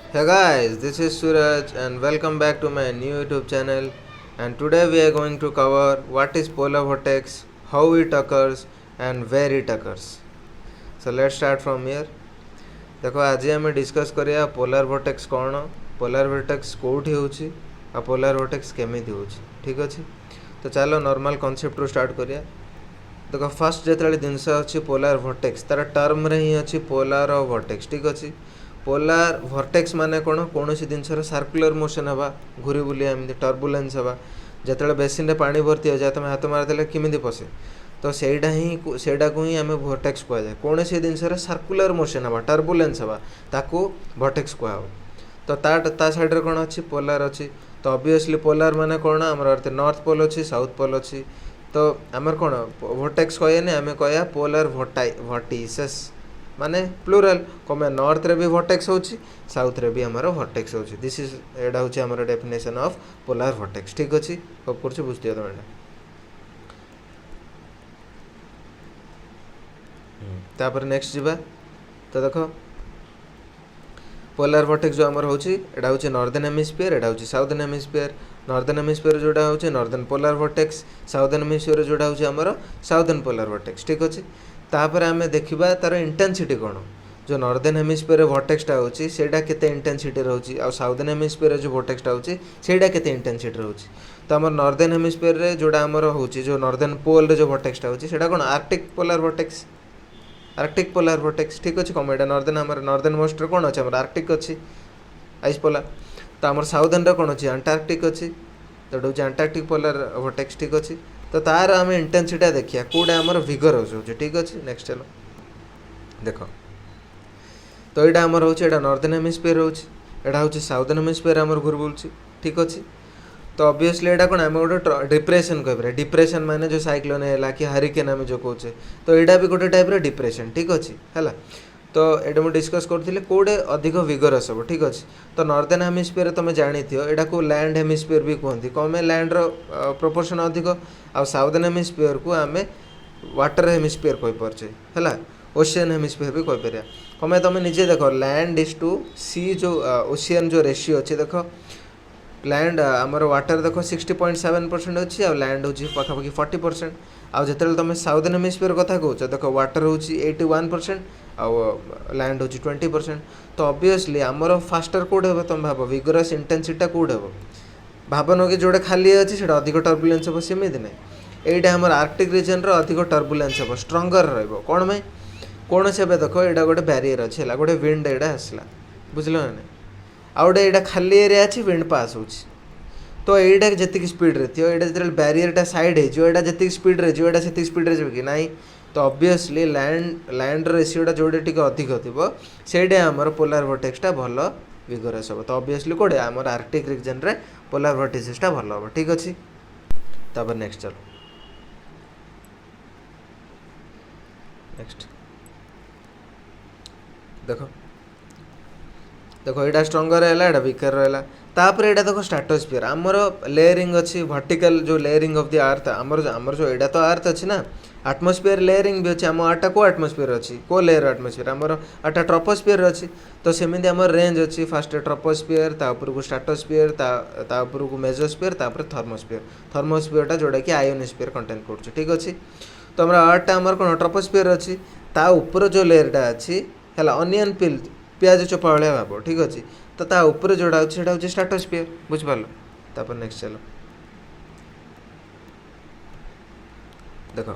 Hey guys, this is Suraj and welcome back to my new YouTube channel. And today we are going to cover what is polar vortex, how it occurs, and where it occurs. So let's start from here. देखो आज आम discuss करिया polar vortex कौन, polar vortex कोठी होची, आ polar vortex केमिति होची, ठीक अछि। तो चलो नॉर्मल कॉन्सेप्ट रू स्टार्ट करिया। देखो फर्स्ट जेतले जिनस अछि पोलार vortex तार टर्म रे ही अछि पोलार और vortex, ठीक अछि। पोलार vortex माने कोन कोनोसी जिनसर सर्कुलर मोशन हवा घुरी बुली एमती टर्बुलेंस हवा जेतले बेसिन रे पानी भर्ती हो जाए तुम हाथ मार देले किमिति पसे तो सेडा को ही आम vortex कह जाए कोनोसी जिनसर सर्कुलर मोशन हवा टर्बुलेंस हवा ताकू vortex कह तो ता साइड रे कोन अछि पोलार अछि तो ऑब्वियसली पोलार माने कोन हमर अर्थ नॉर्थ पोल अछि साउथ पोल अछि तो आमर कोन vortex कहयानी आम कहया पोलार vortices माने प्लूराल कमे नॉर्थ रे भी vortex होची साउथ रे भी हमारा vortex होची दिस इज एडा होची हमारा डेफिनेशन ऑफ पोलार vortex, ठीक अछि। होप करछु बुझतियो तमे तापर नेक्स्ट जीवा तो देखो पोलार vortex जो हमर होची एडा होची नॉर्दर्न हेमिस्फीयर एडा होची साउदर्न हेमिस्फीयर नॉर्दर्न हेमिस्फीयर जोडा होची northern polar vortex southern hemisphere जोडा होची हमर साउदर्न पोलार vortex, ठीक अछि। तापर आम देखा तार इंटेंसिटी कौन जो नॉर्दर्न हेमिस्फीयर vortexटा होची सेटा केते इंटेंसिटी रहउची आ साउदर्न हेमिस्फीयर जो vortexटा होची सेटा केते इंटेंसिटी रहउची तो हमर नॉर्दर्न हेमिस्फीयर रे जोडा हमर होची जो नॉर्दर्न पोल रे जो vortexटा होची सेटा कोन आर्कटिक पोलार vortex, ठीक अछि। कम एटा नॉर्दर्न हमर नॉर्दर्न मोस्ट रे कोन अछि हमर आर्कटिक अछि आइस पोलार तो हमर साउदर्न रे कोन अछि अंटार्कटिक अछि तो होची अंटार्कटिक पोलार vortex, ठीक अछि। तो तार आम इंटेंसिटी देखिया कोडा हमर विगर होची, ठीक अछि। नेक्स्ट चलो देखो तो यहाँ आमर हूँ यहाँ नॉर्दर्न हेमिस्फीयर होची एटा हूँ साउदर्न हेमिस्फीयर आमर घुर बुलची, ठीक अच्छे। तो ऑब्वियसली यहाँ कौन आम गोटे डिप्रेशन कह डिप्रेशन माने जो साइक्लोन है कि हारिकेन आम जो कहे तो यहाँ भी गोटे टाइप डिप्रेशन, ठीक अच्छे है। तो ये मुझे डिस्कस करी कौटे अधिक विगरस हम, ठीक अच्छे। तो नॉर्दर्न हेमिस्फीयर तुम जानी यहाँ को लैंड हेमिस्फीयर भी कहते कौन लैंड प्रोपोर्शन अधिक आ साउदर्न हेमिस्फीयर को आम वाटर हेमिस्फीयर कहीपे है ओशियन हेमिस्फीयर भी कहीपर कमें तुम निजे देख लैंड इज टू सी जो ओशियन जो रेशियो अच्छे देख लैंड आमर वाटर देख 60.7% अच्छी आ लैंड हूँ पाखापाखि 40% आउ जो तुम साउदर्न हेमिस्फीयर कथा कौच देख वाटर हूँ 81% आउ लैंड हूँ 20%। तो ऑब्वियसली आमर फास्टर कौटे हे तुम भाव विगरस इंटेंसिटी कौटे हे भावन कि जोड़े खाली अच्छे से अधिक टर्बुलेंस हम सेमती ना यहाँ आम आर्कटिक रिजन अधिक टर्बुलेंस हम स्ट्रंगर रौन में कौन से देख यहाँ गोटे ब्यारियर अच्छे है गोटे विंड यहाँ आसला बुझल ना आ गए यहाँ खाली एरिया अच्छी विंड पास हो तो यहाँ जी स्पीड रे थी यहाँ जो ब्यारियरटा साइड होटा जी स्पीड रे यहाँ से स्पीड रे कि ना तो ऑब्वियसली लैंड रेशियोटा जोड़े टी अधिक थी से आमर पोलार vortexटा भल विगरस हम। तो ऑब्वियसली कौटे आमर आर्कटिक रिजन रे पोलार vortices भल हम, ठीक अच्छे। तब नेक्स्ट चलो नेक्स्ट देखो देखो यहाँ स्ट्रंगर है यहाँ वीकर रहा तापर यहाँ देख स्ट्राटोस्फीयर आमर लेयरिंग अच्छी वर्टिकल जो लेयरिंग ऑफ द अर्थ आमर जो यहाँ तो अर्थ अच्छी ना आटमोस्फीयर लेयरिंग भी अच्छे आम आटा को आटमोस्फीयर अच्छी को लेयर आटमोस्फीयर आमर आटा ट्रोपोस्फीयर अच्छी तो सेमती आम रेंज अच्छी फास्ट ट्रोपोस्फीयर तापर को स्ट्राटोस्फीयर तापर को मेजोस्फीयर तापर थर्मोस्फीयरटा जोटा कि आयोनोस्फीयर कंटेन कर, ठीक अच्छे। तो आम अर्थ आमर कौन ट्रोपोस्फीयर अच्छी ता ऊपर जो लेयरटा अच्छी है अनियन पिल प्याज चोपा भाया भाव, ठीक अच्छे। तो ता ऊपर जोड़ा हूँ स्ट्राटोस्फीयर बुझिपार। तापर नेक्स्ट चलो देख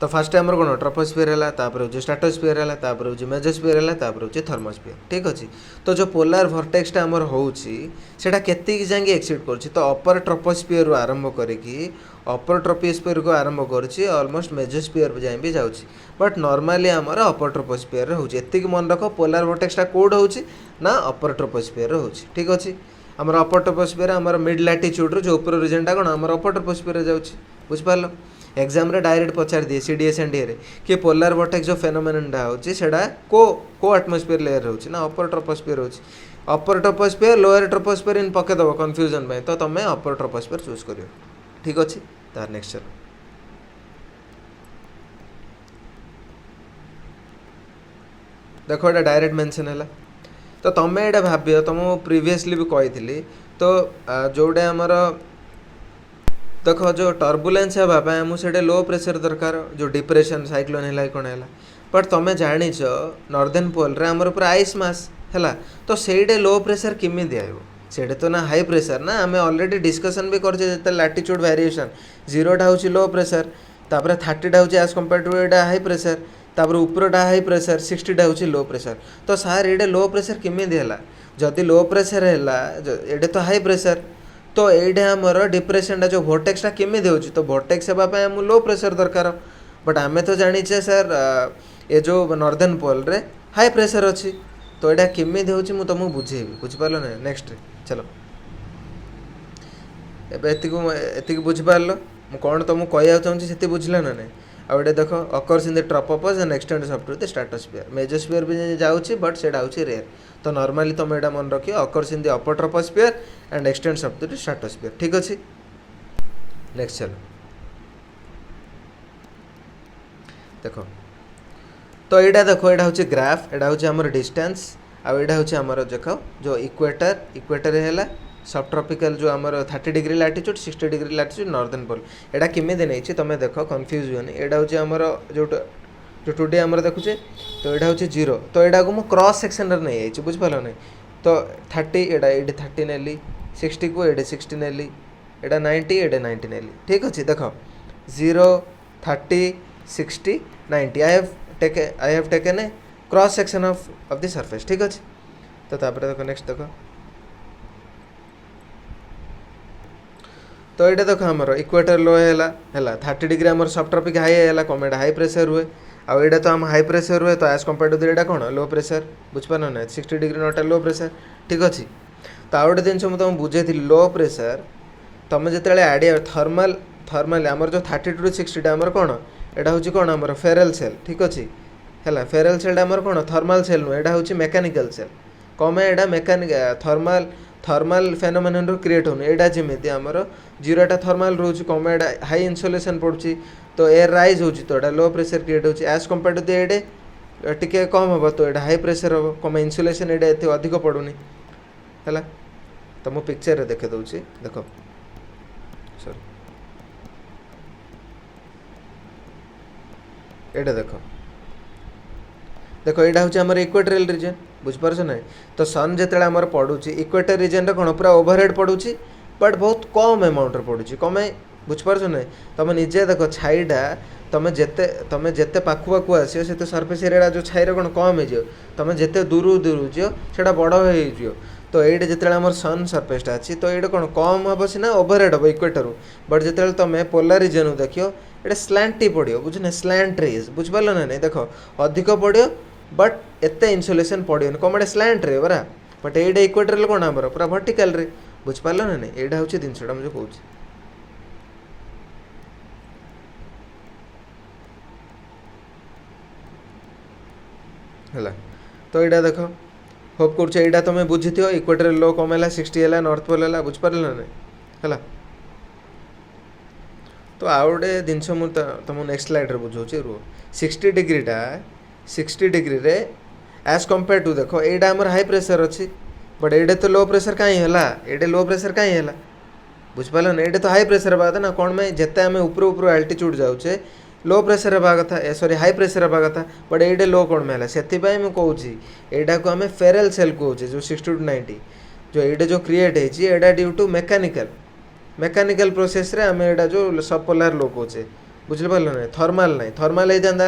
तो फास्ट आमर कौन ट्रोपोस्फीयर है हूँ स्ट्राटोस्फीयर है हूँ मेजोस्फीयर है हूँ थर्मोस्फीयर, ठीक अच्छे। तो जो पोलार vortexटा आमर होटा केतिक जाए एक्सीड कर तो अपर ट्रोपोस्फीयर आरंभ करी अपर ट्रोपोस्फीयर को आरंभ कर ऑलमोस्ट मेजोस्फीयर जाए भी जाऊँगी बट नॉर्मली आमर अपर ट्रोपोस्फीयर होती मन रख पोलार vortexटा कौट हो ना अपर ट्रोपोस्फीयर हो, ठीक अच्छे। आमर अपर ट्रोपोस्फीयर आमर मिड लैटिट्यूड जो ऊपर रीजनटा कौन आमर अपर ट्रोपोस्फीयर जाऊँगी बुझिपार। एग्जाम रे डायरेक्ट पचार दिए सीडीएस एंड रे कि पोलार vortex जो फेनोमेननटा होची सेटा को एटमॉस्फेयर लेयर होची ना अपर ट्रोपोस्फीयर होची अपर ट्रोपोस्फीयर लोअर ट्रोपोस्फीयर इन पके दबो कंफ्यूजन में तो तमे अपर ट्रोपोस्फीयर चूज करियो, ठीक अछि। तार नेक्स्ट चलो देखो ये डायरेक्ट मेंशन है तो तुम ये भाव तुम प्रिवियसली भी कही तो जोड़ा आमर देख जो टर्बुलेंस हाँपाई मुझे लो प्रेशर दरकार जो डिप्रेशन साइक्लोन है कौन है बट तुम जाच नॉर्दर्न पोल रे आमर पूरा आइस मास है तो से लो प्रेशर किमी आयो से तो ना हाई प्रेशर ना आम अलरेडी डिस्कसन भी करते लाटिट्यूड वेरिएशन 0टा हूँ लो प्रेशर तापर 30टा हूँ as compared to Etah high pressure तापर उपरटा हाई प्रेशर 60टा हूँ लो प्रेशर तो सार ये लो प्रेशर किमी है जदि लो प्रेशर है ये तो हाई प्रेशर तो ये आमर डिप्रेशन जो भोटेक्सटा किमी होची तो भोटेक्स हाँपाई आम लो प्रेशर दरकार बट आम तो जाचे सर ये जो नॉर्दर्न पोल रे हाई प्रेशर अच्छी तो यहाँ किमी होची मुझे तुमको बुझेबी बुझिपार ना नेक्स्ट चलो एति बुझिपार मुझे कौन तुमको कहना चाहूँगी से बुझल ना नहीं आउ ये देख occurs in the tropopause and extends up to the stratosphere mesosphere भी जाऊँगी बट से रेयर तो नॉर्मली तुम यहाँ मन रखिए occurs in the upper troposphere and extends up to the stratosphere ठीक अच्छे नेक्स्ट चलो देख तो यहाँ देख यहाँ हूँ ग्राफ यहाँ हूँ आमर डिस्टेंस आउ यहाँ हूँ आमर देख जो इक्वेटर है सब ट्रॉपिकल जो आमर 30 degree latitude 60 degree latitude northern pole यहाँ किमी नहीं तुम देख कन्फ्यूज हुए यहाँ हूँ आमर जो टुडे आमर देखुचे तो यहाँ हूँ 0 तो यहाँ को मुझे क्रॉस सेक्शन नहीं जाइए बुझिपार नहीं तो 30 ये 30 नेली 60 को ये 60 नेली यहाँ 90 ये 90 नेली ठीक अच्छे देख 0 30 60 90 I have taken a cross section of the surface ठीक अच्छे तो तापर देख नेक्स्ट देख तो ये देख आमर इक्वेटर लो है 30 डिग्री आमर सब ट्रॉपिक हाई है कम हाई प्रेशर हुए आउ यहाँ तो आम हाई प्रेशर हुए तो एज कंपेयर टू दिटा कौन लो प्रेशर बुझिपार ना 60 डिग्री नटा लो प्रेशर ठीक अच्छे तो आउ गोटे जिन मुझे तुमको बुझे लो प्रेशर तुम जो आड थर्माल आमर जो 30 टू 60 आमर कौन यहाँ हूँ कौन आमर फेरल सेल ठीक अच्छे है फेरल सेल आमर कौन थर्माल सेल नुह यहाँ हूँ मेकानिकल सेल कम यहाँ मेकानिक थर्माल फेनोमेनन रू क्रिएट होनी यहाँ जमी आमर 0टा थर्माल रोच कम यहाँ हाई इनसोलेसन पड़ी तो एयर राइज हो तो यहाँ लो प्रेशर क्रिएट होची एज कंपेयर टू द ये टिके कम हम तो यहाँ हाई प्रेशर हम कम इनसुलेसन यहाँ एत अधिक पड़ूनी है तो मु पिक्चर रे देखे दूसरी देख सॉरी ये देख यहाँ हूँ आमर इक्वेटोरियल रीजन बुझिपार ना तो सन जो आमर पड़ुची इक्वेटर रीजन रे कौन पूरा ओवरहेड पड़ुची बट बहुत कम अमाउंट पड़ुची कम बुझिपार ना तुम निजे देख छाईटा तुम जिते पाखु पाखु आसो से सरफेस एरिया जो छाई कौन कम हो तुम जिते दूर दूर जो से बड़ हो तो ये जिते आम सन सरफेसटा अच्छी तो ये कौन कम हम सीना ओवरहेड हम इक्वेटर बट जिते तुम पोलार रीजन देख ये स्लांटी पड़ो बुझे स्लांट रेज बुझिपार ना नहीं देख अधिक पड़ो बट एत इनसुलेसन पड़ोन कम ये स्लांट रे बरा बट ये इक्वेटर कौन आमर पूरा वर्टिकल रे बुझिपार ना नहीं यहाँ हूँ जिनसा मुझे कौन है तो यहाँ देख होप कर तुम बुझी थो इक्वेटर लो कम है 60 है नॉर्थ पोल है बुझिपार ना नहीं है तो आउ गोटे जिनस मुझे तुम नेक्स्ट स्लाइड रे बुझाऊँ रुह 60 डिग्रीटा 60 डिग्री रे एज कंपेयर टू देख यहाँ आमर हाई प्रेशर अच्छी बट ये तो लो प्रेशर कहीं है ये लो प्रेशर कहीं है बुझिपार ना ये तो हाई प्रेशर हाँ कथा ना कौन में जिते आम ऊपर आल्टीट्यूड जाऊे लो प्रेशर हाँ कथा सॉरी हाई प्रेशर हाँ कथा बट ये लो कौन में है से कहूँ यहाँ को आम फेरल सेल कहूँ जो 60 टू 90 जो ये जो क्रिएट होता ड्यू टू मेकानिकल प्रोसेस रे आम यहाँ जो सब पोलार लो कहे बुझिपार ना थर्माल होता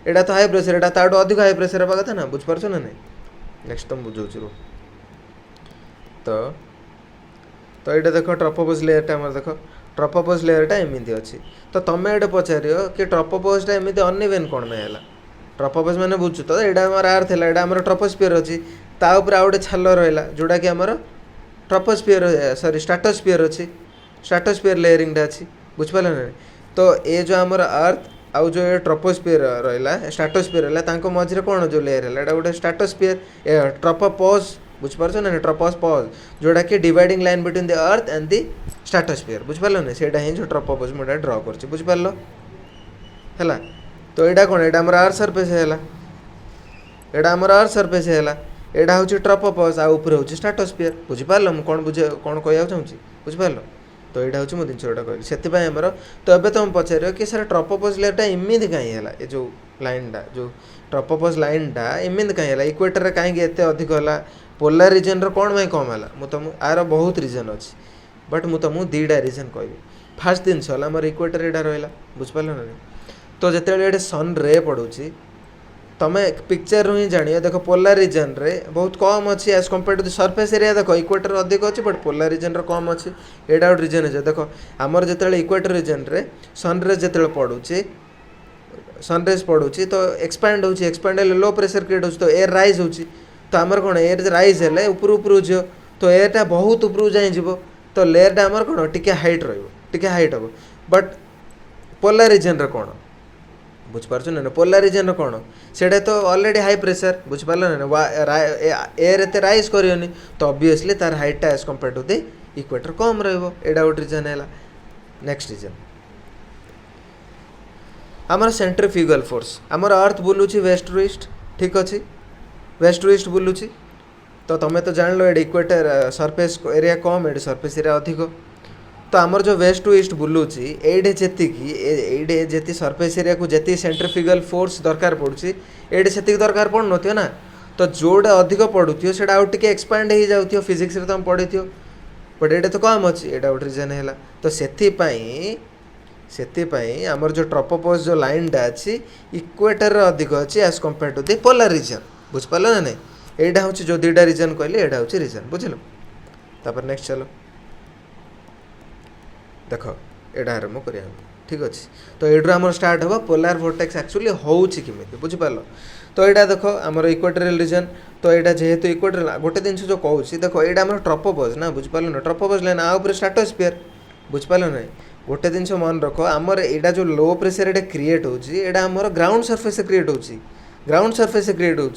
यहाँ तो हाई प्रेशर यहाँ ताठू अधिक हाई प्रेशर हाँ कथा ना बुझिपार ना नहीं नेक्स्ट तुम बुझाऊँ रो तो ये देख ट्रोपोपॉज लेयरटा आम देख ट्रोपोपॉज लेयरटा एमती अच्छी तो तुम ये पचार कि ट्रोपोपॉजटा एमती अनइवन कौन में है ट्रोपोपॉज मैंने बुझु तो यहाँ आम आर्थ है यहाँ आम ट्रोपोस्फीयर अच्छी ताऊपर आउ गोटे छाल रहा जोटा कि आमर ट्रोपोस्फीयर सॉरी स्ट्रेटोस्फीयर अच्छी स्ट्रेटोस्फीयर लेयरिंगटा अच्छी बुझिपार ना तो ये जो आमर अर्थ आउ जो ये ट्रोपोस्फीयर रहा स्ट्रेटोस्फीयर रहा मझे कौन जो लेयर है गोटे स्ट्रेटोस्फीयर ट्रोपोपॉज बुझिपार ना ट्रोपोपॉज जोटा कि dividing line between the earth and the stratosphere बुझिपार ना से जो ट्रोपोपॉज मुझे ड्र कर बुझिपार है तो यहाँ कौन यहाँ आम अर्थ सरफेस है यहाँ आम अर्थ सरफेस है एटा हूँ ट्रोपोपॉज आ ऊपर हूँ स्ट्राटोस्फियर बुझिपार मु कौन बुझे कौन कहवा चाहूँगी बुझिपार तो यहाँ हूँ मुझे जिनसा कहली से आमर तो ये तुम पचार कि सर ट्रोपोपॉज लेयरटा इमिंद कहीं है ये जो लाइनटा जो ट्रोपोपॉज लाइनटा इमिंद कहीं है इक्वेटर कहीं एत अधिक है पोलार रिजन कौन भाई कम है मुझे आर बहुत रिजन अच्छी बट मुझे तुमको दुईटा रिजन कह फास्ट जिनस आम इक्वेटर यहाँ रहा बुझिपार ना तो जिते ये सन रे पड़ूँ तुम्हें पिक्चर ही जान देख पोलार रिजन रे बहुत कम अच्छी as compare to surface area देख इक्वेटर अधिक अच्छी बट पोलार रिजन कम अच्छी एटा गोटे रिजन है देख आमर जो इक्वेटर रिजन रे सनरेज जो पड़ूँ सनरेज पड़ूँ तो एक्सपैंड हो एक्सपैंड लो प्रेशर क्रिएट हो तो एयर राइज हो तो आमर कौन एयर राइज है ऊपर ऊपर जो तो एयरटा बहुत ऊपर जाए तो लेयरटा आमर कौन टी हाइट रे हाइट हम बट पोलार रिजन कौन बुझिपार ना पोलार रिजन कौन से तो ऑलरेडी हाई प्रेशर बुझिपार ना एयर एत राइज करनी तो ऑब्वियसली तार हाइटा as compared to the equator कम रहा गोटे रिजन है नेक्स्ट रिजन आमर सेंट्रीफ्यूगल फोर्स आमर अर्थ बुलूची वेस्ट टू ईस्ट ठीक अच्छे वेस्ट टू ईस्ट बुलूची तो तुम्हें तो जान लो ये इक्वेटर सरफेस एरिया कम ये सरफेस एरिया अधिक तो आमर जो वेस्ट टू ईस्ट बुलूची ये जी सरफेस एरिया को जी सेंट्रीफ्यूगल फोर्स दरकार पड़ुची ये से दरकार पड़ न ना तो जोड़ा अधिक पड़ुथो से आउ टे एक्सपांड हो जाऊ फिजिक्स तुम पढ़ी बट ये तो कम अच्छी यहाँ गोटे रिजन है तो से आमर जो ट्रोपोपॉज जो लाइनटा अच्छी इक्वेटर अधिक अच्छी as compared to the polar region बुझिपार ना नहीं यहाँ हूँ जो दुईटा रिजन कहली यहाँ हूँ रिजन बुझल तापर नेक्स्ट चलो देख एटा आरम्भ करिया ठीक अच्छे तो ये आम स्टार्ट हम पोलार वोर्टेक्स एक्चुअली होमी बुझिपार तो यहाँ देख आमर इक्वेटोरियल रिजन तो यहाँ जेहेतु इक्वेटोरियल गोटे जिन जो कहूँ देख यहाँ आम ट्रोपोपॉज ना बुझिपार ना ट्रोपोपॉज लाइन आउे स्ट्राटोस्फियर बुझिपार ना गोटे जिन मन रख आमर यहाँ जो लो प्रेशर ये create Homer ground surface create ground surface create हो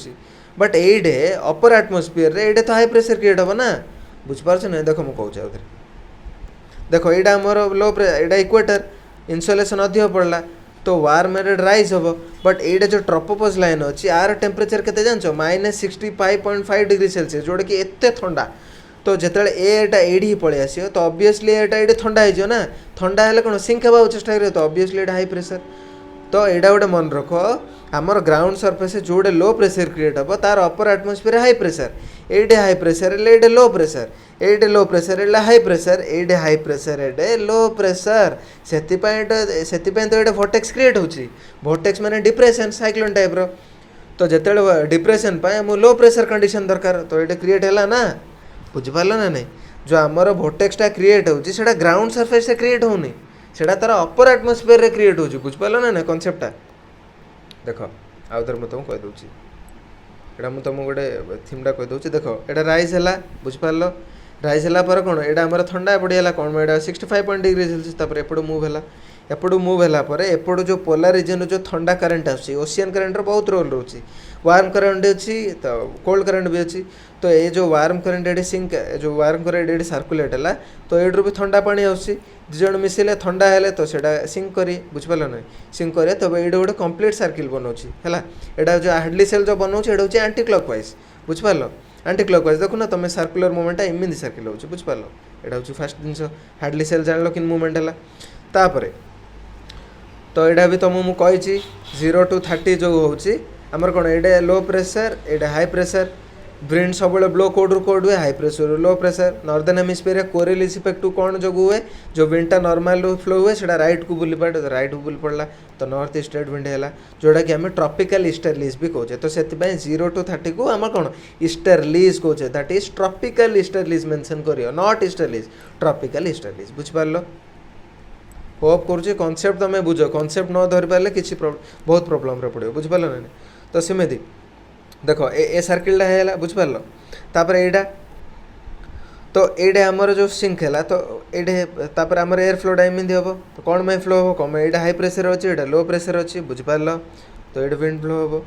बट ये अपर आटमोस्फियर ये तो हाई प्रेशर क्रिएट हम ना बुझिपार ना देख मुझे कहूँ आउे देख यहाँ आमर लो यहाँ इक्वेटर इनसोलेसन अधिक पड़ला तो वार्म एरिया राइज हम बट ये जो ट्रोपोपॉज लाइन अच्छी आर टेम्परेचर के जान -65.5 डिग्री सेल्सियस जोटा कि एत ठंडा तो जिते एटा एडी पलि आस तो ऑब्वियसली एटा ये ठंडा हो ना ठंडा है कौन सिंक होगा चेष्टा करें तो ऑब्वियसली ये हाई प्रेशर तो यहाँ गोटे मन रख आमर ग्राउंड सरफेस जो लो प्रेशर क्रिएट हम तार अपर आटमोस्फियर हाई प्रेशर ये हाई प्रेशर ये लो प्रेशर ये लो प्रेशर ये हाई प्रेशर ये हाई प्रेशर ये लो प्रेशर से तो ये वोर्टेक्स क्रिएट होची वोर्टेक्स माने डिप्रेशन साइक्लोन टाइप रो तो जिते डिप्रेशन पाए लो प्रेशर कंडीशन दरकार तो ये क्रिएट है ना बुझिपार ना नहीं जो आमर वोर्टेक्सटा क्रिएट होची सेटा ग्राउंड सरफेस से क्रिएट होनी सेटा तार अपर आटमोस्फियर रे क्रिएट होची बुझिपार ना नहीं कॉन्सेप्टटा देख आउ थोड़े मुझे तुमको कहीदे यहाँ मुझे तुमको गोटे थीमटा कहीदे देख यहाँ राइज है बुझिपार राइज है कौन यहाँ आम ठंडा बढ़िया कौन यहाँ 65 डिग्री सेल्सियस तापर एपटू मूव है एपट जो पोलार रिजन जो ठंडा करेन्ट ओशियन करेन्ट बहुत रोल रोचे वार्म करेन्ट अच्छी तो कोल्ड करेन्ट भी अच्छी तो ये जो वार्म करेन्ट ये सिंक जो वार्म करेन्ट ये सर्कुलेट है तो ये भी ठंडा पानी आसी दिजन मिसिले ठंडा है तो सेटा सिंक करी बुझिपार ना सिंक करे तो ये गोटे कंप्लीट सर्किल बनाऊँगी है यहाँ जो हार्डली सेल जो बनाऊँ ये हूँ एंटी क्लॉकवाइज बुझिपार एंटी क्लॉकवाइज देखो ना तुम सर्कुलर मूवमेंटा इमिंदी सर्किल हो बुझिपार यहाँ हूँ फास्ट जिन हार्डली सेल जान कि मूवमेंट है तापर तो यहाँ भी तुमको मुझे 0 to 30 जो होची आमर कौन ये लो प्रेशर ये हाई प्रेशर विंड सब ब्लो कोड रू कोड हुए high pressure low pressure northern hemisphere Coriolis effect कौन जो हुए जो विंडटा नॉर्मल फ्लो हुए से राइट को बुली पड़े राइट को बुली पड़ा तो नॉर्थ ईस्टर्ड विंड है जोटा कि आम ट्रॉपिकल ईस्टर्लीज भी कहे तो से 0 to 30 को आम कौन ईस्टर्लीज कहे that is tropical easterlies mention करियो नॉट ईस्टर्लीज ट्रॉपिकल ईस्टर्लीज बुझिपार होप करुचे कॉन्सेप्ट तुम बुझ कॉन्सेप्ट न धरी पारे कि बहुत प्रोब्लेम पड़ो बुझिपार ना तो सेमती देख ए सर्किलटा है बुझिपार तापर एटा तो ये आमर जो सिंक है तो ये आमर एयर फ्लोटा एमती हम तो कौन में फ्लो हम कम ये हाई प्रेशर अच्छी ये लो प्रेशर अच्छी बुझिपार तो ये विंड फ्लो हम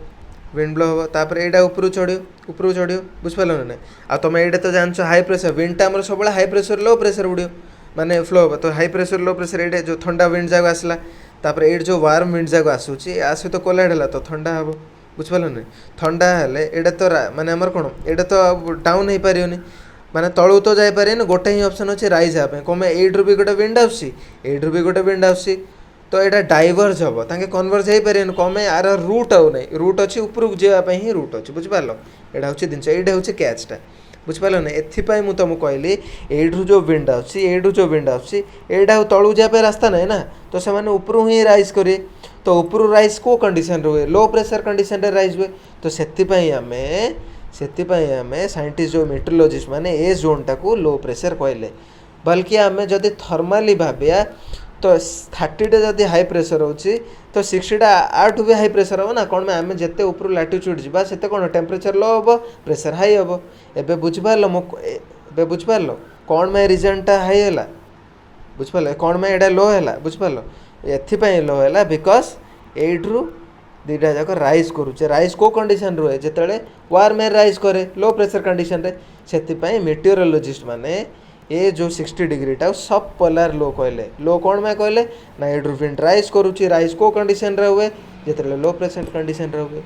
विंड ब्लो हम तापर यहाँ ऊपर चढ़ो बुझिपार ना आ तुम ये तो जान हाई प्रेशर विंडटा आमर सब हाई प्रेशर लो प्रेशर उड़ो माने फ्लो हम तो हाई प्रेशर लो प्रेशर ये जो ठंडा विंड जाक आसला तापर ये जो वार्म विंड जाक आसूची आ सहित कोलाइड है तो ठंडा हम बुझिपाल ना ठंडा हेले एटा तो माने हमर कोन एटा तो डाउन हो पारियोनी माने तळु तो जाई पारे गोटे ही ऑप्शन अछि राइज आ कमे एड्रु भी गोटे विंड आउसी एड्रु भी गोटे विंड आउसी तो एटा डाइवर्ज हम ताके कन्वर्ज हो पारे कमे आर रूट आउ नै रूट अछि ऊपर जेवा ही रूट अछि बुझिपाल एटा होछि दिनछ एटा होछि कैचटा बुझिपाल ना एथिपाई मु तुमको कहली एड्रु जो विंड आउसी एड्रु जो विंड आउसी एटा तळु जाबे रास्ता नै ना तो से माने ऊपर ही राइज करे तो ऊपर राइज को कंडीशन रे लो प्रेशर कंडीशन रे राइज हुए तो सेथिपाई आमे साइंटिस्ट जो मेट्रोलॉजिस्ट माने ए जोन टाको लो प्रेशर कहले बल्कि आमे जदि थर्मली भाबिया तो 30 टा जदि हाई प्रेशर होची तो 60 टा आउट भी हाई प्रेशर हो ना कोन में आमे जत्ते ऊपर लैटिट्यूड जिबा सेते कोन टेंपरेचर लो हो प्रेशर हाई हो एबे बुझबालो एबे बुझबालो कोन में रीजन टा हाई होला बुझपाल कोन में एडा लो हैला बुझपाल एथिपाई लो हैला बिकॉज एड्रु दीटा जाक राइज करूचे राइज को कंडीशन रुए जिते वार्म एयर राइज करे लो प्रेशर कंडीशन रे सेथिपाई मेटेरियोलॉजिस्ट माने ए जो 60 डिग्री टा सब पोलर लो कहले लो कौन में कहले ना एड्रु विंड राइज करूची राइज को कंडीशन रे हुए जिते लो प्रेशर कंडीशन रे हुए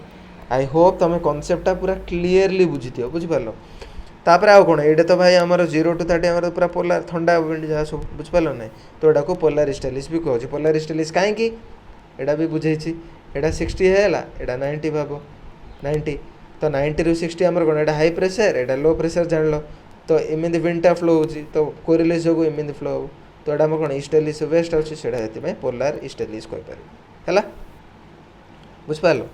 आई होप तुम कॉन्सेप्ट पूरा क्लियरली बुझिथियो बुझिपाल तापर आउ कोन एडे तो भाई हमर 0 to 30 हमर पूरा पोलर ठंडा विंड जा सब बुझपाल नै तो एडा को पोलर स्टाइलिश भी कहूची पोलर स्टाइलिश काहे की एडा भी बुझैछि एडा 60 हैला एडा 90 भाबो 90 तो 90 रु 60 हमर कोन एडा हाई प्रेशर एडा लो प्रेशर जानलो तो एमिंदी विंड फ्लो होची तो कोरिलेस जोगो एमिंदी फ्लो हो तो एडा हमर कोन स्टाइलिश वेस्ट होची सेडा हेति में पोलर स्टाइलिश कहि पारे हैला बुझपालो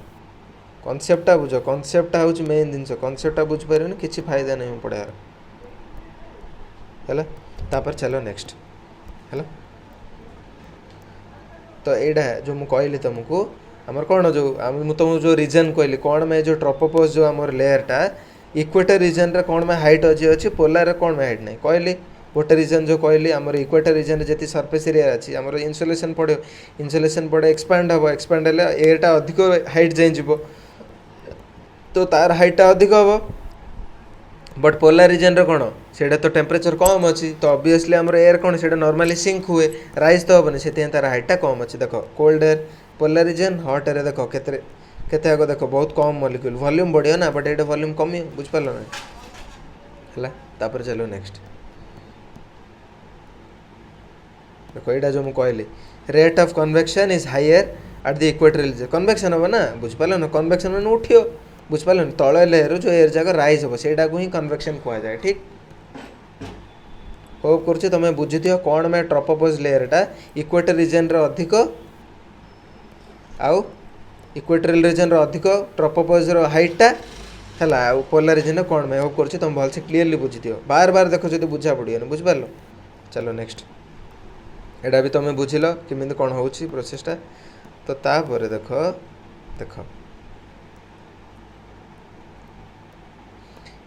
कॉन्सेप्टटा बुझो कॉन्सेप्टटा होची मेन दिनस कॉन्सेप्टटा बुझ पारेनी किछि फायदा नहीं पड़ार हैला तापर चलो नेक्स्ट हैला तो एडा जो मु कहली तुमको हमर कोन जो मु तुम जो रीजन कहली कोन में जो ट्रोपोपॉज जो हमर लेयर टा इक्वेटर रीजन रे कोन में हाइट अछि पोलर रे कोन में हाइट नहीं कहली गोटे रीजन जो कहली हमर इक्वेटर रीजन रे जति सरफेस एरिया अछि हमर इंसुलेशन पड़े एक्सपैंड हेले एयर टा अधिक हाइट जाई जिवो तो तार हाइट टा अधिक हो बट पोलर रीजन रे कोन सेटा तो टेम्परेचर कम अछि तो ऑब्वियसली हमर एयर कोन सेटा नॉर्मली सिंक हुए राइज तो होबनी सेते तार हाइट टा कम अछि देखो cold air polar region hot air देखो केते आगो देखो बहुत कम मॉलिक्यूल वॉल्यूम बढ़ियो ना बट एटा वॉल्यूम कमी बुझ पालो ना हला तापर चलो नेक्स्ट देखो एटा जो मु कहली rate of convection is higher at the equatorial region convection हो ना बुझ पालो ना कन्वेक्शन माने उठियो बुझ पालो ना तळे लेयर जो एयर जागा राइज हो सेटा को ही कन्वेक्शन कहया जाय ठीक होप करछि तमे बुझिथियो कोन में ट्रोपोपॉज लेयर टा इक्वेटर रीजन रे अधिक आउ इक्वेटोरियल रीजन रे अधिक ट्रोपोपॉज रो हाइट टा हला आ पोलर रीजन कोन में होप करछि तमे भलसे क्लियरली बुझिथियो बार बार देखो जदि बुझा पड़ियो ना बुझ पालो चलो नेक्स्ट एडा भी तमे बुझिलो किमिंद कोन होउछि प्रोसेस टा तो ता परे देखो देखो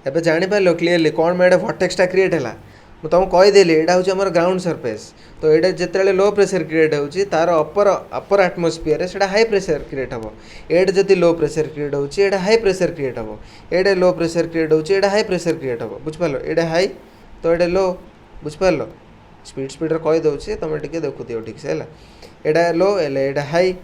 एबे जानि पालो क्लियरली कोन में एडा वर्टेक्स टा क्रिएट हला मु तुमको कहि देली एडा होछि हमर ग्राउंड सरफेस तो एडा जेतेले लो प्रेशर क्रिएट होछि तार अपर एटमॉस्फेयर रे सेडा हाई प्रेशर क्रिएट हबो एडा जति लो प्रेशर क्रिएट होछि एडा हाई प्रेशर क्रिएट हबो एडा लो प्रेशर क्रिएट होछि एडा हाई प्रेशर क्रिएट हबो बुझ पालो एडा हाई तो एडा लो बुझ पालो स्पीड रे कहि दउछि तमे टिके देखुथियो ठीक से हला एडा लो एले एडा हाई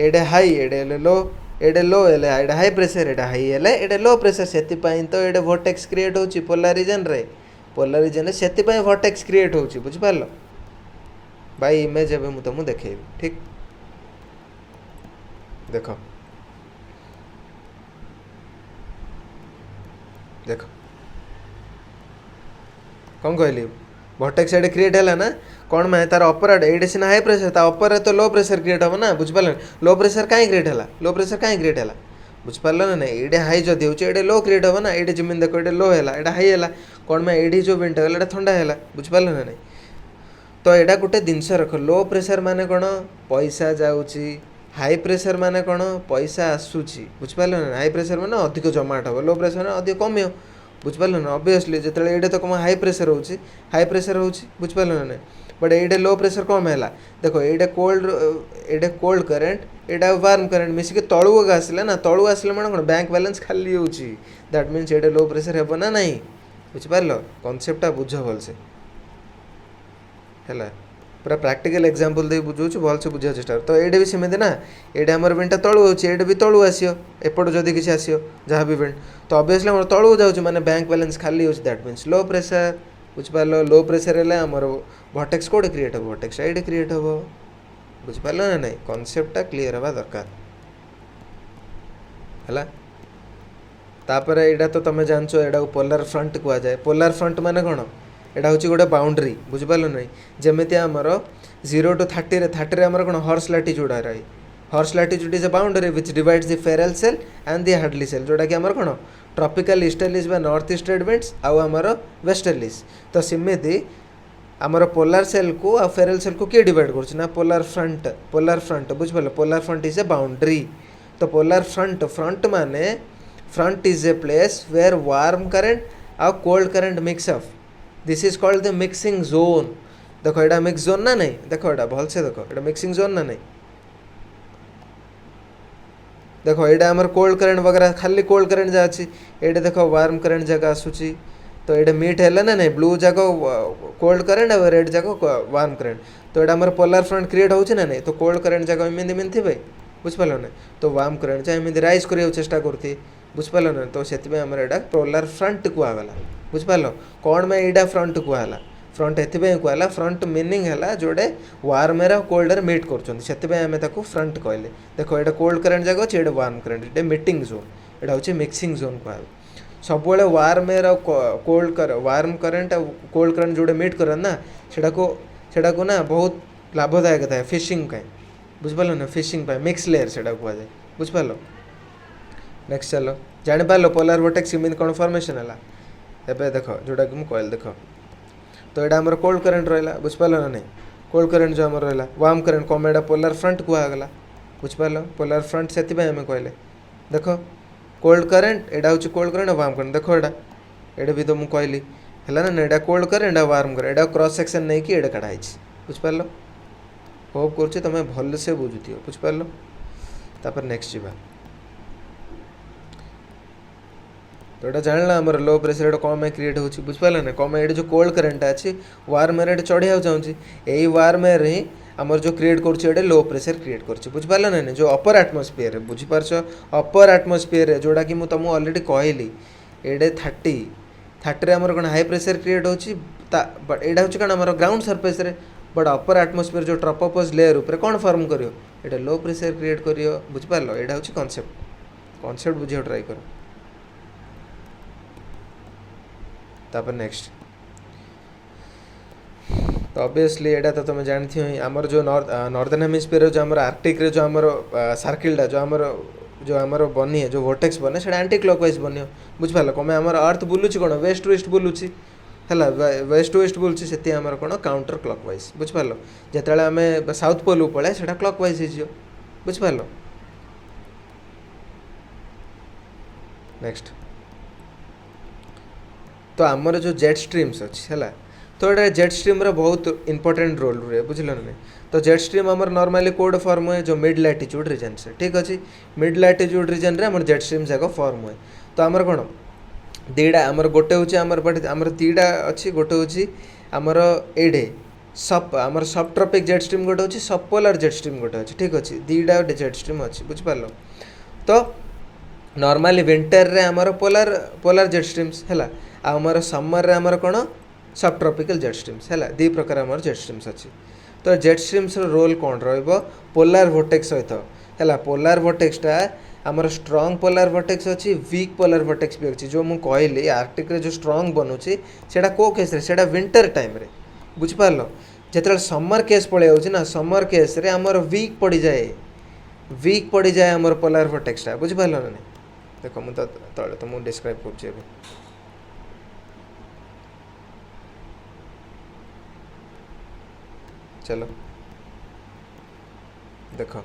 एडा लो एडे लो एले एडा हाई प्रेशर एडा हाई एले एडा लो प्रेशर सेति पई तो एडा वर्टेक्स क्रिएट होछि पोलर रीजन रे सेति पई वर्टेक्स क्रिएट होछि बुझ पालो बाय इमेज एबे मु तुमु देखेबी ठीक देखो देखो कौन कहली वर्टेक्स एडे क्रिएट हैला ना कौन में तार अपर एडे सिना हाई प्रेशर ता अपर तो लो प्रेशर क्रिएट हो ना बुझ पाल लो प्रेशर काई क्रिएट हैला बुझ पाल ना एडे हाई जदि होचे एडे लो क्रिएट हो ना एडे जमीन देखो एडे लो हैला एडा हाई हैला कौन में एडी जो विंड हैला एडा ठंडा हैला बुझ पाल ना नहीं तो एडा गोटे जिनस रख लो प्रेशर माने कोन पैसा जाउची हाई प्रेशर माने कोन पैसा आसुची बुझ पाल ना हाई प्रेशर माने अधिक जमाट हो लो प्रेशर माने अधिक कमियो बुझ पाल ना ऑब्वियसली जेतले एडे तो कम हाई प्रेशर होची बुझ पाल ना बट एडे लो प्रेशर कम हैला देखो एडे कोल्ड करंट एडा वार्म करंट मिसी के तळु आसले ना तळु आसले माने कोन बैंक बैलेंस खाली होची दैट मींस एडे लो प्रेशर हेबो ना नहीं बुझ पारलो कांसेप्टटा बुझ भलसे हैला पूरा प्रैक्टिकल एग्जांपल दे बुझाऊँ भल से बुझा चेष्टा तो ये भी सेमती ना ये आमर विंडटा तलू होती भी तलू आसो एपट जदि किसी आसो जहाँ भी विंड तो ऑब्वियसली आम तलू जाऊँ मैंने बैंक बैलेंस खाली हो दैट मीन्स लो प्रेशर बुझिपार लो प्रेशर है आमर वर्टेक्स कौटे क्रिएट हम वर्टेक्स ये क्रिएट हम बुझिपार ना नहीं कॉन्सेप्टटा क्लीयर हवा दरकार है तापर एटा तो तुम जानच एटा पोलार फ्रंट कह जाए पोलार फ्रंट माने कौन एटा हूँ गोटे बाउंड्री बुझिपार नहीं जमी आमर 0 to 30 आमर कौन हॉर्स लैटिट्यूड रही horse latitude is a boundary which divides the Ferrel cell and the Hadley cell जोटा कि आमर कौन ट्रॉपिकल ईस्टर्लीज बा नॉर्थ ईस्ट विंड्स आउ आमर वेस्टर्लीज तो सेमती आमर पोलार सेल को आ फेरल सेल को किए डिवाइड कर पोलार फ्रंट बुझिपार polar front is a boundary तो पोलार फ्रंट माने front is a place where warm current आउ cold current mix up this is called the mixing zone देखो एटा मिक्स जोन ना नहीं देखो एटा भल से देखो एटा मिक्सिंग जोन ना नहीं देखो एटा आमर कोल्ड करेंट वगैरह खाली कोल्ड करेंट जा अच्छी ये देखो वार्म करेंट जगह आसूची तो ये मीट है ना नहीं ब्लू जगह कोल्ड करेंट और रेड जगह वार्म करेंट तो ये आमर पोलार फ्रंट क्रिएट होची ना नहीं तो कोल्ड करेंट जगह एमती थे भाई बुझिपार ना तो वार्म करेंट चाहे एमती राइज कर चेष्टा करती बुझिपार ना तो से यहाँ पोलार फ्रंट कहगला बुझिपार कौन में यहाँ फ्रंट कहला फ्रंट एथपाई कहला फ्रंट मीनिंग है जोड़े वार्मर कोल्डर मीट कर फ्रंट कहले देखो ये कोल्ड करेंट जगह अच्छे वार्म करेंट ये मीटिंग जोन यहाँ हूँ मिक्सिंग जोन कह सब warmer cold warm current cold current जोड़े मीट कर ना सेटा को ना बहुत लाभदायक था फिशिंग कहीं बुझिपार ना फिशिंग मिक्स लेयर से कह जाए बुझिपार नेक्स्ट चलो जापार पोलार वर्टेक्स इमिन कौन फॉर्मेशन है एबे देखो जोटा कि मुझे देख तो यहाँ आमर कोल्ड करेंट रहा बुझिपार ना नहीं कोल्ड करेंट जो आम रहा वार्म करेंट कम एटा पोलार फ्रंट कहगला बुझिपार पोलार फ्रंट से आम कहले देख कोल्ड करेंट यहाँ हूँ कोल्ड करेंट वार्म करेंट देखो ये भी तो मुझे कहली है ना यहाँ कोल्ड करेंट वार्म करेंट यहाँ क्रॉस सेक्शन नहीं कि कढ़ाई बुझिपार होप कर तुम भल से बुझुथ बुझिपार तापर नेक्स्ट जावा तो यहाँ जानला आमर लो प्रेशर कम क्रिएट हो बुझिपार ना कम ये जो कोल्ड करेंट अच्छी वार्म एयर चढ़िया चाहूँगी यही वार्म एयर ही आमर जो क्रिएट कर लो प्रेशर क्रिएट कर बुझिपार ना नहीं जो अपर आटमोस्फियर बुझिपार अपर आटमोस्फियर जोटा कि मुझे अलरेडी कहली ये 30 आमर कौन हाई प्रेशर क्रिएट हो यहाँ हूँ कौन आम ground surface but upper atmosphere जो ट्रोपोस्फियर लेयर उपर कौन फॉर्म कर लो प्रेशर क्रिएट कर बुझिपार यहाँ हूँ कॉन्सेप्ट बुझा ट्राई कर तापर नेक्स्ट तो ऑब्वियसली एटा तो तुम जानती हो आमर जो नॉर्दर्न हेमिस्फीयर जो आमर आर्कटिक रे जो आमर सर्किलटा जो आमर बनी है जो वोर्टेक्स बने से एंटी क्लॉकवाइज बनी बुझिपार कम आमर अर्थ बुलूची कौन वेस्ट टू ईस्ट बुलूची है वेस्ट टू ईस्ट बुलूची से आमर कौन काउंटर क्लॉकवाइज बुझिपार जिते आम साउथ पोल को पड़े से क्लॉकवाइज हो बुझिपार नेक्स्ट तो आमर जो जेट स्ट्रीम्स अच्छी है तो ये जेट स्ट्रीम बहुत इंपोर्टेंट रोल रुए बुझल ना नहीं तो जेट स्ट्रीम आमर नॉर्मली कोड फॉर्म हुए जो मिड लैटिट्यूड रीजन से ठीक अच्छे मिड लैटिट्यूड रीजन रे आमर जेट स्ट्रीम जाक फॉर्म हुए तो आमर कौन दीटा आमर गोटे हूँ आमर दीटा अच्छी गोटे हूँ आमर एडे आमर सब ट्रॉपिक जेट स्ट्रीम गोटे हूँ सब पोलार जेट स्ट्रीम गोटे अच्छे ठीक अच्छे दीटा जेट स्ट्रीम अच्छी बुझिपार तो नॉर्मली विंटर रे आमर पोलार जेट स्ट्रीम्स है आमर समर रे आमर कौन सब ट्रॉपिकल जेट स्ट्रीम्स है दी प्रकार आमर जेट स्ट्रीम्स अच्छी तो जेट स्ट्रीम्स रोल कौन रोलार वोर्टेक्स सहित है पोलार वोर्टेक्सटा आमर स्ट्रॉन्ग पोलार वोर्टेक्स अच्छी वीक पोलार वोर्टेक्स भी अच्छी जो मुझे कहली आर्कटिक रे जो स्ट्रॉन्ग बनूची से केस से विंटर टाइम रे बुझिपार जिते समर केस पड़े ना समर केस रे आमर वीक पड़ जाए आमर पोलार वोर्टेक्सटा बुझिपार ना नहीं देखो मुझे तले तो मुझे डिस्क्राइब कर चलो देखो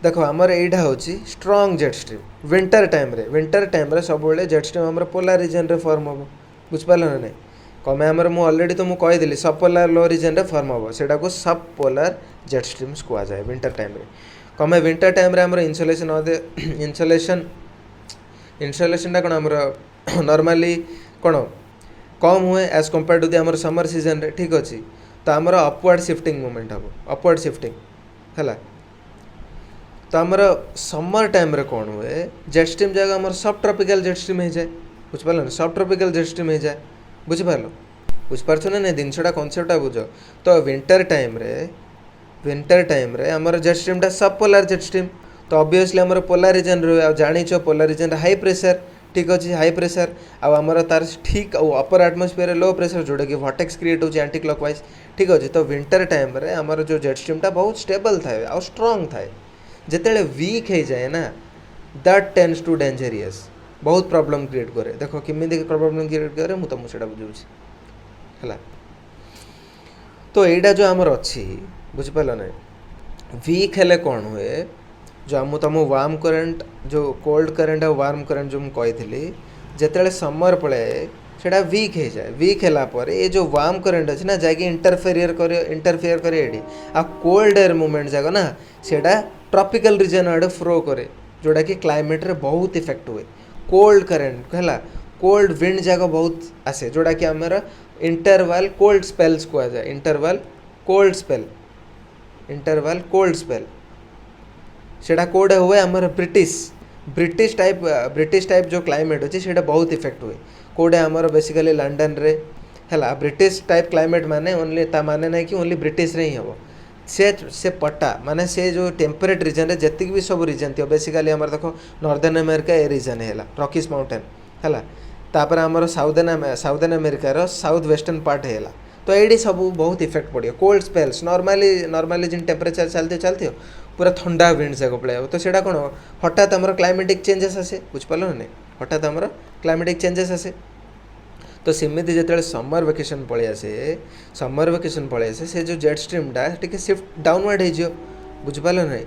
देखो आमर यहाँ हूँ strong jet stream winter time रे सब जेट स्ट्रीम आमर पोलार रीजन रे फॉर्म हम बुझिपार ना नहीं कमे आमर मुझे अलरेडी तो मुझे कहीदेली सब पोलार लो रीजन रे फॉर्म हम से सब पोलार जेट स्ट्रीम्स कह जाए विंटर टाइम रे कमे विंटर टाइम रे आमर इनसुलेशन कौन आमर नॉर्मली कौन कम हुए एज कंपेयर टू दी आमर समर सीजन रे ठीक अच्छे तो आमर अपवर्ड शिफ्टिंग मूवमेंट हम अपवर्ड शिफ्टिंग है तो आमर समर टाइम रे कौन हुए जेट स्ट्रीम जगह आमर सब ट्रॉपिकल जेट स्ट्रीम हो जाए बुझिपार ना सब ट्रॉपिकल जेट स्ट्रीम हो जाए बुझिपार बुझिपार ना नहीं जिनसा कनसेप्टा बुझ तो विंटर टाइम रे आमर जेट स्ट्रीमटा सब पोलार जेट स्ट्रीम तो ऑब्वियसली आमर पोलार रीजन रहा जानिच पोलार रीजन हाई प्रेशर ठीक अच्छे हाई प्रेशर आमर तार ठीक अपर आटमोस्फियर लो प्रेशर जोटा कि वर्टेक्स क्रिएट होची एंटी क्लॉकवाइज ठीक अच्छे तो विंटर टाइम रे आमर जो जेट स्ट्रीमटा बहुत स्टेबल थाए आ स्ट्रांग थाए जिते वीक हो जाए ना दैट टेंड्स टू डेंजरियस बहुत प्रॉब्लम क्रिएट करे देखो किमिति प्रॉब्लम क्रिएट करे मुझे तुमको बुझाऊँ है तो यहीटा जो आमर अच्छी बुझिपार ना वीक हेले कौन हुए जो तुम वार्म करेंट जो कोल्ड करेंट और वार्म करेंट जो मुझे जिते समर पड़े सेटा वीक हो जाए वीक है ये जो वार्म करेंट अच्छे ना जैक इंटरफेयर करे आ कोल्ड एयर मूवमेंट जाक ना सेटा ट्रॉपिकल रीजन आड़े फ्लो करे जोटा कि क्लाइमेट रे बहुत इफेक्ट हुए कोल्ड करेंट है कोल्ड विंड जाक बहुत आसे जोटा कि आमर इंटरवाल कोल्ड स्पेल्स कह जाए इंटरवाल कोल्ड स्पेल सेटा कोड हुए आमर ब्रिटिश टाइप जो क्लाइमेट अच्छे से बहुत इफेक्ट हुए कोडे आमर बेसिकली लंडन रे है ब्रिटिश टाइप क्लाइमेट माने ओनली ता माने ना कि ओनली ब्रिटिश रे ही हम से पट्टा माने से जो टेम्परेट रीजन रे जति भी सब रीजन थी बेसिकली आमर देखो नॉर्दर्न अमेरिका ए रीजन है रॉकीज माउंटेन है तापर आमर साउदर्न अमेरिकार साउथ वेस्टर्न पार्ट है तो ये सब बहुत इफेक्ट पड़ो कोल्ड स्पेल्स नॉर्मली जिन टेम्परेचर चलते हो पूरा ठंडा विंड जाक पड़े तो सेटा कौन हठात आमर क्लाइमेटिक चेंजेस आसे बुझिपार ना नहीं हठात आमर क्लाइमेटिक चेंजेस आसे तो सेमती जो समर वेकेशन पलि आसे से जो जेट स्ट्रीमटा टी शिफ्ट डाउनवर्ड हो बुझिपार ना नहीं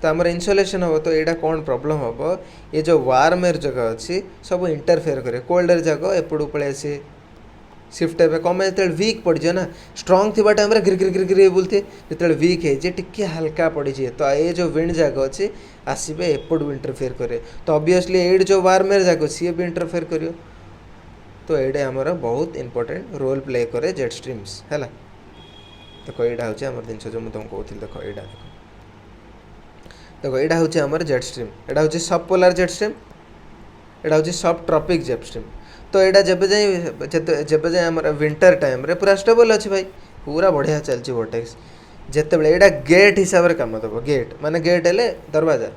तो आमर इनसुलेशन हम तो यहाँ कौन प्रॉब्लम हम ये जो वार्म एयर जगह अच्छी सब इंटरफेयर करे कोल्ड एयर जाक एपटू पलि आसे शिफ्ट हे कम जो वीक पड़ जाए ना स्ट्रंग थी टाइम गिर गिर गिर गिर बोलते जो वीक है टी हल्का पड़ी जाए तो ये जो विंड जाक अच्छे आसबे एपटू इंटरफेयर करे तो ऑब्वियसली एड जो वार्म एयर जाक सी भी इंटरफेयर कर तो ये आमर बहुत इंपोर्टेंट रोल प्ले करे जेट स्ट्रीम्स है देखो यहाँ हूँ आम जिन जो मुझे कहती देखो यहाँ देखो यहाँ हूँ आमर जेट स्ट्रीम यहाँ हूँ सब पोलार जेट स्ट्रीम यहाँ हूँ सब ट्रॉपिक जेट स्ट्रीम तो यहाँ जब जाए आम विंटर टाइम रे पूरा स्टेबल अच्छे भाई पूरा बढ़िया चलती वर्टेक्स जिते बड़े यहाँ गेट हिसाब से कम दब गेट माने गेट है दरवाजा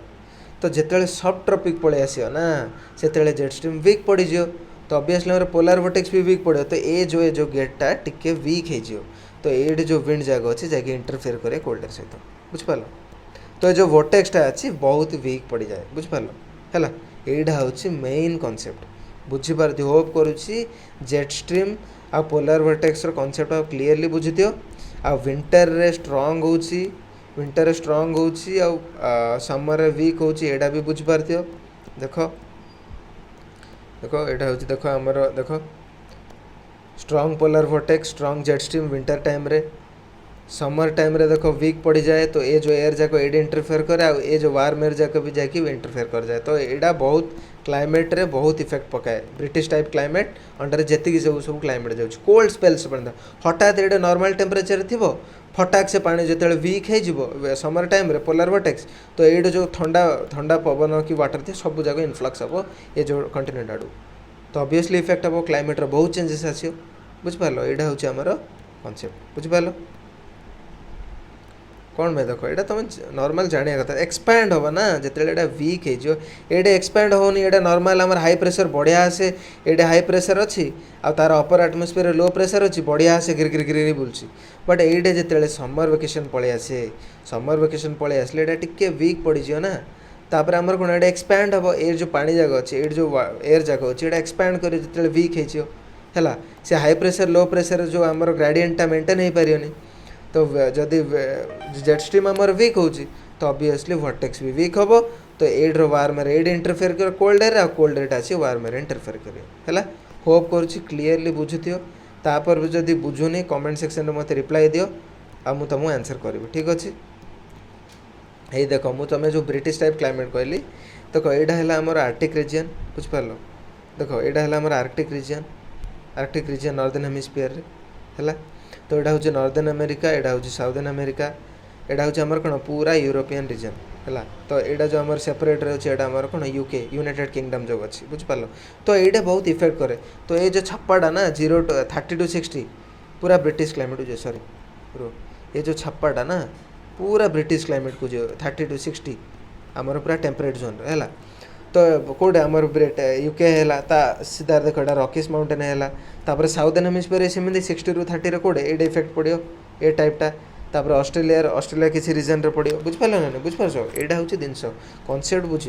तो जिते सब ट्रॉपिक पलि आस ना से जेट स्ट्रीम वीक पड़ जाओ तो ऑब्वियसली हमारे पोलार वर्टेक्स भी वीक पड़ो तो ये जो गेटा टिके वीक हो तो ये जो विंड जाक अच्छे जैसे इंटरफेयर करे कोल्ड एयर सहित बुझिपार तो जो वर्टेक्सटा अच्छी बहुत वीक पड़ जाए बुझिपार है यहाँ हूँ मेन कॉन्सेप्ट बुझीपार होप करुच्ची जेट स्ट्रीम आ पोलार वर्टेक्स कॉन्सेप्ट क्लीयरली बुझी दियो आ विंटर रे स्ट्रांग होची विंटर रे स्ट्रांग होची आ समर रे वीक होची एडा भी बुझीपार दियो देखो देखो एटा होची देखो हमर देखो strong polar vertex strong jet stream winter time रे समर टाइम रे देखो वीक पड़ जाए तो ये जो एयर जाक एड इंटरफेयर करे आ ये जो वार्म एयर जाक भी जाकि इंटरफेयर कर जाए तो यहाँ बहुत क्लाइमेट रे बहुत इफेक्ट पकाए ब्रिटिश टाइप क्लाइमेट अंडर जी सब क्लाइमेट जाऊँ कोल्ड स्पेल्स पड़ता हठात ये नॉर्मल टेम्परेचर थी फटाक से पानी जो वीक हो समर टाइम रे पोलार वर्टेक्स तो ये जो ठंडा ठंडा पवन कि वाटर थी सब जगह इनफ्लक्स हम ये जो कंटिनेंट आड़ू तो ऑब्वियसली इफेक्ट हम क्लाइमेट बहुत चेंजेस आसो बुझिपार यहाँ हूँ आमर कॉन्सेप्ट बुझिपार कौन में देखो ये तुम नॉर्मल जाना कथा एक्सपैंड होगा ना जिते वीक हो ये एक्सपैंड होनी ये नॉर्मल आम हाई प्रेशर बढ़िया आसे ये हाई प्रेशर अच्छी आ तार अपर आटमोस्फियर लो प्रेशर अच्छी बढ़िया आसे गिर गिर गिर बुलूँ बट ये जिते समर वेकेशन पलि आसे समर वेकेशन पलि आसले ये टिके वीक पड़ जाए ना तापर आमर कौन ये एक्सपैंड हम एयर जो पानी जाक अच्छे एयर जो एयर जाक अच्छे ये एक्सपैंड कर जिते वीक है से हाई प्रेशर लो प्रेशर जो आमर ग्रेडियंटा मेंटेन हो पारे तो जदि जेट स्ट्रीम आमर वीक हो तो ऑब्वियसली वर्टेक्स भी वीक हम तो एड्र वार्म एयर एड इंटरफेयर कर कोल्ड एयर आ कोल्ड एयर आसी वार्म एयर इंटरफेयर कर होप करुच्ची क्लीयरली बुझुथियो तापर भी जदि बुझुनी कमेंट सेक्शन में मत रिप्लाई दियो आ मु तुमको आंसर करी ठीक अच्छे ये देख मु तुम्हें जो ब्रिटिश टाइप क्लाइमेट कहली देखो यहाँ है आमर आर्टिक रीजन बुझिपार देखो यहाँ है आमर Arctic region Arctic region northern hemisphere रे हैला। तो एटा हूँ नॉर्दर्न अमेरिका, एटा हूँ साउदर्न अमेरिका, एटा हूँ आमर कौन पूरा यूरोपियन रीजन है। तो यहाँ जो आम सेपरेट रही है आमर कौन यूके यूनाइटेड किंगडम जो अच्छी बुझिपार। तो ये बहुत इफेक्ट करे। तो ये जो छप्पाटा ना 0 to 30 to 60 पूरा ब्रिटिश क्लाइमेट जो सॉरी ये जो छप्पाटा ना पूरा ब्रिटिश क्लाइमेट को जो 30 to 60 आमर पूरा टेम्परेट जोन है। तो कौटे आमर यूके है सीधा देख एटा रॉकीज माउंटेन है। साउदर्न हेमिस्फीयर सेमती 60 to 30 कौटे ये इफेक्ट पड़ो ये टाइपटा। तापर ऑस्ट्रेलिया किसी रीजन रे पड़ो बुझिपार ना बुझिपार यहाँ हूँ जिनस कनसेप्ट बुझ।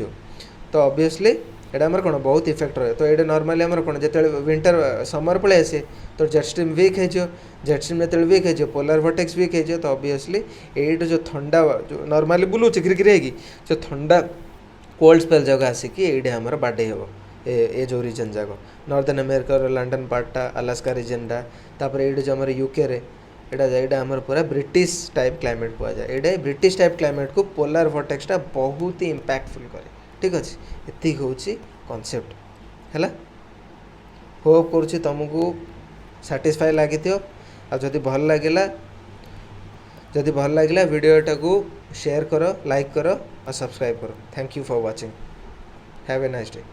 तो ऑब्वियसली एटा आमर कौन बहुत इफेक्ट रहे। तो ये नॉर्मली आमर कौन जो विंटर समर पड़े आसे तो जेट स्ट्रीम वीक हो जेट स्ट्रीम जो वीक हो पोलर वर्टेक्स वीक हो। तो ऑब्वियसली ये जो ठंडा जो नॉर्मली बुलूचे गिरिगिरी जो ठंडा कोल्ड स्पेल जगह आसिक ये आमर बाडे हे ये जो रीजन जाक नॉर्दर्न अमेरिका लंडन पार्टा अलास्का रीजनटा। तापर ये जो आमर यूके रे एटा आमर पूरा ब्रिटिश टाइप क्लाइमेट कह जाए। ये ब्रिटिश टाइप क्लाइमेट को पोलर वर्टेक्सटा बहुत ही इम्पैक्टफुल करे। ठीक अच्छे एति हूँ कनसेप्ट है। होप करुँच तुमको सैटिस्फाई लगी जदि भल लगे जदि भल लगे वीडियोटा को शेयर करो लाइक करो और सब्सक्राइब करो। Thank you for watching. Have a nice day.